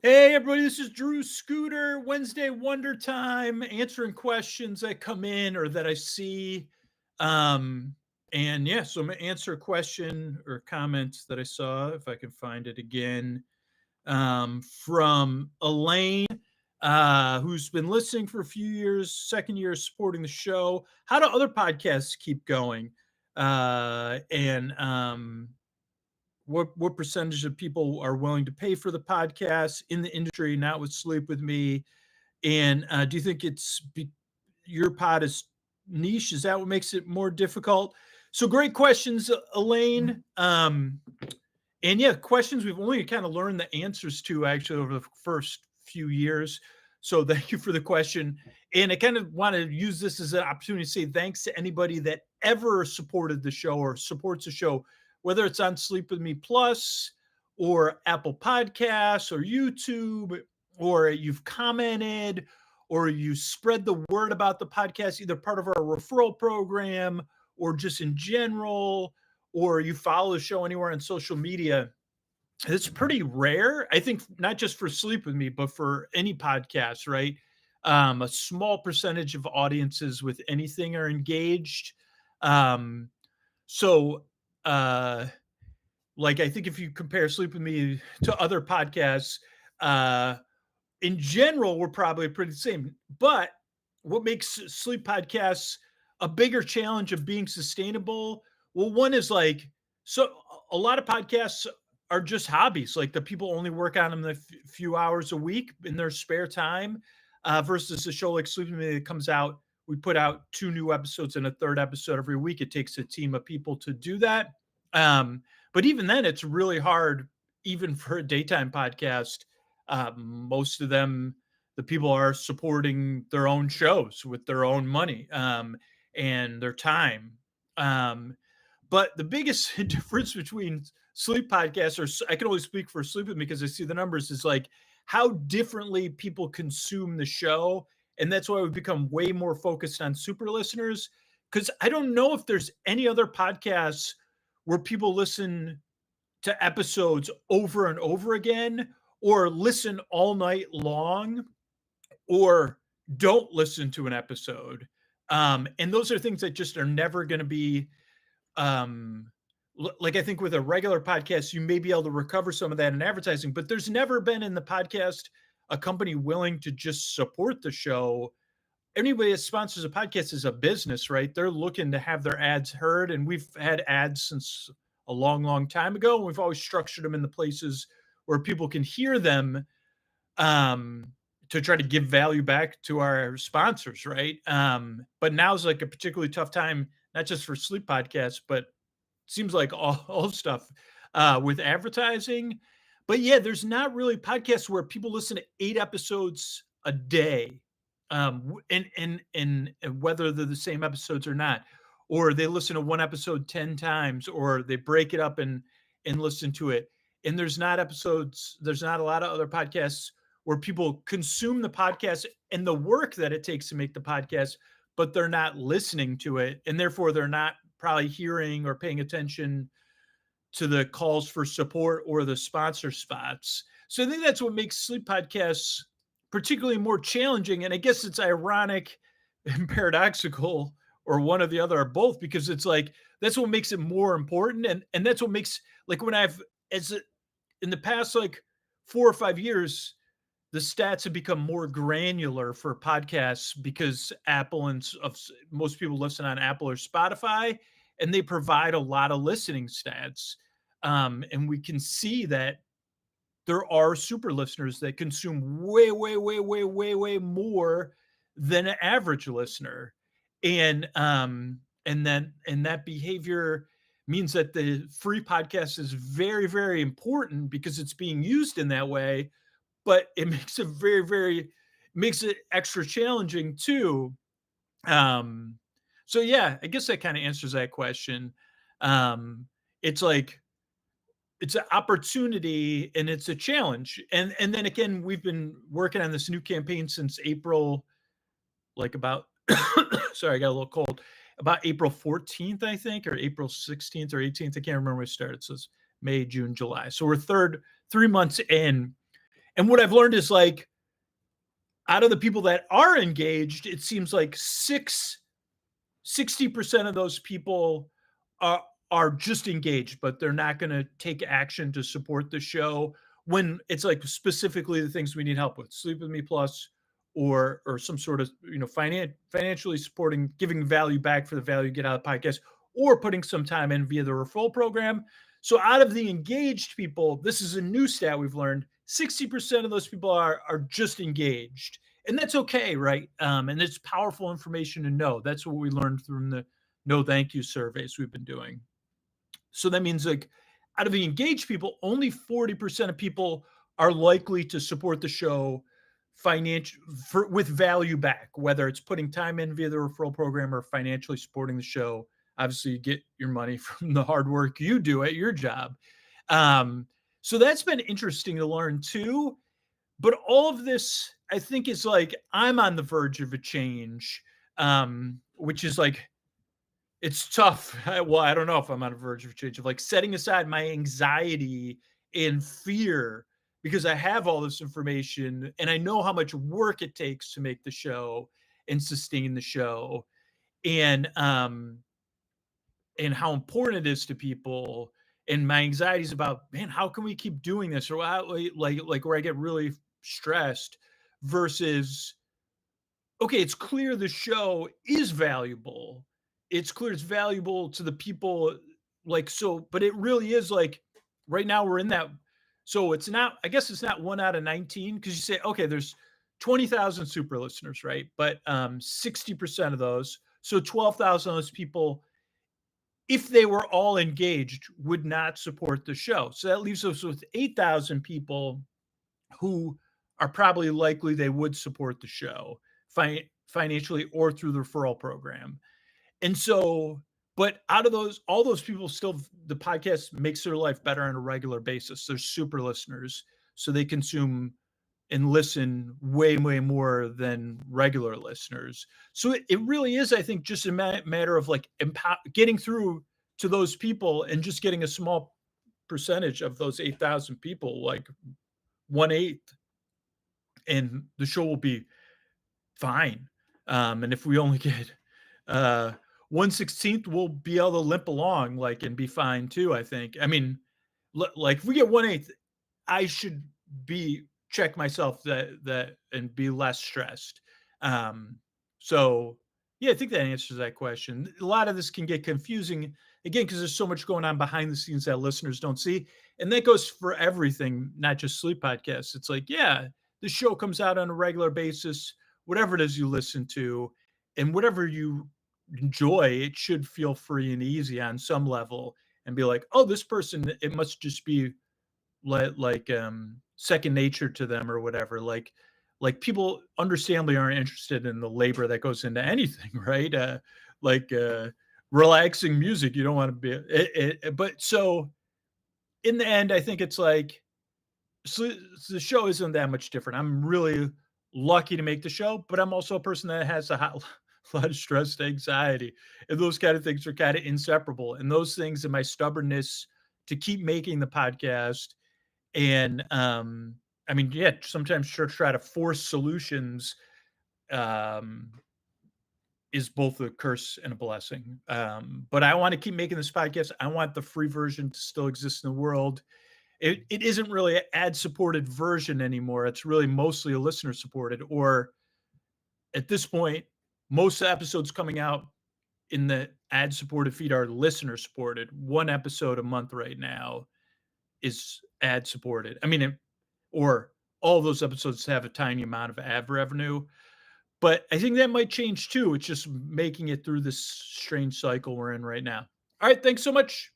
Hey, everybody, this is Drew Scooter, Wednesday Wonder Time, answering questions that come in or that I see. Um, and yeah, so I'm going to answer a question or comment that I saw, if I can find it again, from Elaine, who's been listening for a few years, second year supporting the show. How do other podcasts keep going? And what percentage of people are willing to pay for the podcast in the industry, not with Sleep With Me? And do you think your pod is niche? Is that what makes it more difficult? So great questions, Elaine. And yeah, questions we've only kind of learned the answers to actually over the first few years. So thank you for the question. And I kind of want to use this as an opportunity to say thanks to anybody that ever supported the show or supports the show, whether it's on Sleep With Me Plus or Apple Podcasts or YouTube, or you've commented or you spread the word about the podcast, either part of our referral program or just in general, or you follow the show anywhere on social media. It's pretty rare, I think, not just for Sleep With Me, but for any podcast, right? A small percentage of audiences with anything are engaged. Um, so, uh, like, I think if you compare Sleep With Me to other podcasts, uh, in general, we're probably pretty the same. But what makes sleep podcasts a bigger challenge of being sustainable? Well, one is like, so a lot of podcasts are just hobbies. Like the people only work on them a few hours a week in their spare time, versus a show like Sleep With Me that comes out. We put out 2 new episodes and a third episode every week. It takes a team of people to do that. But even then, it's really hard, even for a daytime podcast. Most of them, the people are supporting their own shows with their own money, and their time. Um, but the biggest difference between sleep podcasts, or I can only speak for Sleep With Me because I see the numbers, is like how differently people consume the show. And that's why we've become way more focused on super listeners. Because I don't know if there's any other podcasts where people listen to episodes over and over again, or listen all night long, or don't listen to an episode. And those are things that just are never going to be, um, like, I think with a regular podcast, you may be able to recover some of that in advertising, but there's never been in the podcast a company willing to just support the show. Anybody that sponsors a podcast is a business, right? They're looking to have their ads heard. And we've had ads since a long, long time ago. And we've always structured them in the places where people can hear them, um, to try to give value back to our sponsors, right? But now's like a particularly tough time, not just for sleep podcasts, but seems like all stuff, with advertising. But yeah, there's not really podcasts where people listen to 8 episodes a day, and whether they're the same episodes or not, or they listen to one episode 10 times, or they break it up and listen to it. And there's not a lot of other podcasts where people consume the podcast and the work that it takes to make the podcast, but they're not listening to it, and therefore they're not probably hearing or paying attention to the calls for support or the sponsor spots. So I think that's what makes sleep podcasts particularly more challenging. And I guess it's ironic and paradoxical, or one or the other, or both, because it's like that's what makes it more important. And that's what makes, like, when I've as in the past, like, 4 or 5 years, the stats have become more granular for podcasts because Apple most people listen on Apple or Spotify, and they provide a lot of listening stats. And we can see that there are super listeners that consume way, way, way, way, way, way more than an average listener. And that behavior means that the free podcast is very, very important because it's being used in that way, but it makes it very, very makes it extra challenging too. Um, so yeah, I guess that kind of answers that question. Um, it's like it's an opportunity and it's a challenge. And then again, we've been working on this new campaign since April, like about sorry, I got a little cold. About April 14th, I think, or April 16th or 18th. I can't remember when we started. So it's May, June, July. So we're 3 months in, And what I've learned is like, out of the people that are engaged, it seems like 60% of those people are are just engaged, but they're not going to take action to support the show when it's like specifically the things we need help with, Sleep with Me Plus, or some sort of financially supporting, giving value back for the value you get out of the podcast, or putting some time in via the referral program. So out of the engaged people, this is a new stat we've learned: 60% of those people are just engaged, and that's okay, right? And it's powerful information to know. That's what we learned from the no thank you surveys we've been doing. So that means like out of the engaged people, only 40% of people are likely to support the show financial with value back, whether it's putting time in via the referral program or financially supporting the show. Obviously, you get your money from the hard work you do at your job. Um, so that's been interesting to learn too. But all of this, I think, is like I'm on the verge of a change, which is like it's tough. Well, I don't know if I'm on a verge of a change of like setting aside my anxiety and fear because I have all this information and I know how much work it takes to make the show and sustain the show, and how important it is to people. And my anxiety is about, man, how can we keep doing this? Or like where I get really stressed versus, okay, it's clear the show is valuable. It's clear it's valuable to the people, like, so, but it really is like right now we're in that. So it's not, I guess it's not 1 out of 19 because you say, okay, there's 20,000 super listeners, right? But 60% of those, so 12,000 of those people, if they were all engaged, would not support the show. So that leaves us with 8,000 people who are probably likely they would support the show financially or through the referral program. And so, but out of those, all those people still, the podcast makes their life better on a regular basis. They're super listeners. So they consume and listen way, way more than regular listeners. So it really is, I think, just a matter of like getting through to those people and just getting a small percentage of those 8,000 people, like 1/8, and the show will be fine. And if we only get 1/16, we'll be able to limp along, like, and be fine too, I think. I mean, like if we get 1/8, I should be check myself that and be less stressed. Um, so yeah, I think that answers that question. A lot of this can get confusing again because there's so much going on behind the scenes that listeners don't see, and that goes for everything, not just sleep podcasts. It's like, yeah, the show comes out on a regular basis, whatever it is you listen to, and whatever you enjoy, it should feel free and easy on some level, and be like, oh, this person, it must just be second nature to them or whatever. Like people understandably aren't interested in the labor that goes into anything, right? Like relaxing music, you don't want to be but so in the end, I think it's like, so the show isn't that much different. I'm really lucky to make the show, but I'm also a person that has a lot of stress and anxiety, and those kind of things are kind of inseparable. And those things and my stubbornness to keep making the podcast, and I mean, yeah, sometimes try to force solutions, um, is both a curse and a blessing. But I want to keep making this podcast. I want the free version to still exist in the world. It isn't really an ad supported version anymore. It's really mostly a listener supported, or at this point, most episodes coming out in the ad supported feed are listener supported. One episode a month right now is ad supported. I mean, or all those episodes have a tiny amount of ad revenue, but I think that might change too. It's just making it through this strange cycle we're in right now. All right. Thanks so much.